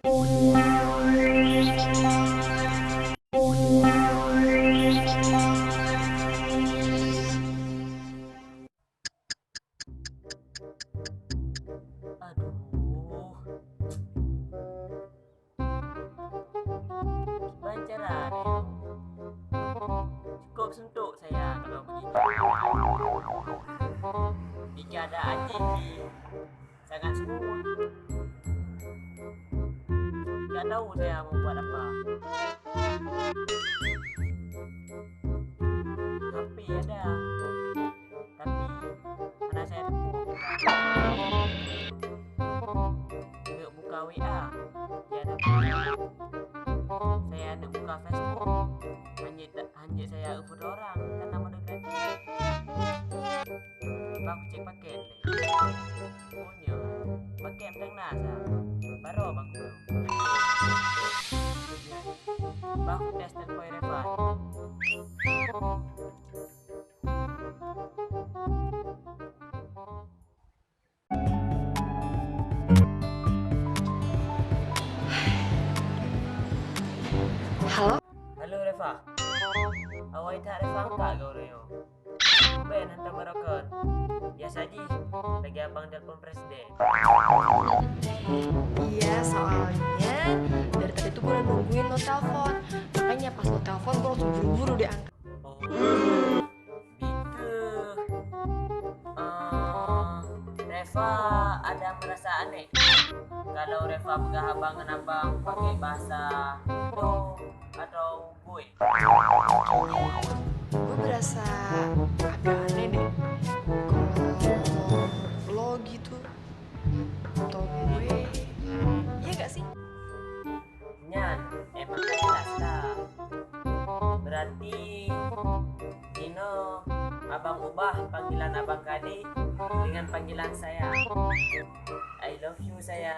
Aduh, gimana caranya? Cukup suntuk saya kalau begitu. Di keadaan ini sangat smooth. Gak tahu saya mau buat apa. HP ada, tapi mana saya tepuk. Nggak buka WA, ya ada. Saya nak buka Facebook, hanya saya upload orang karena mode gratis. Coba aku cek paket. Punya paket tentang NASA. Baru abang bro. Bang tes dan koi refund. Halo? Halo Reva. Awak tak Reva enggak kau Rio? Ben hantar merokok. Biasa aja. Lagi abang telepon presiden. Iya, soalnya dari tadi tuh gue udah nungguin lo telepon. Makanya pas lo telepon gue langsung buru-buru diangkat. Oh, gitu. Reva ada merasa aneh kalau Reva pegang abang pakai bahasa lo atau gue. Gue berasa agak aneh deh. Kalau lo gitu atau gue, iya gak sih? Nyan, emang jelas lah. Berarti Dino, abang ubah panggilan abang Kade dengan panggilan saya. I love you sayang.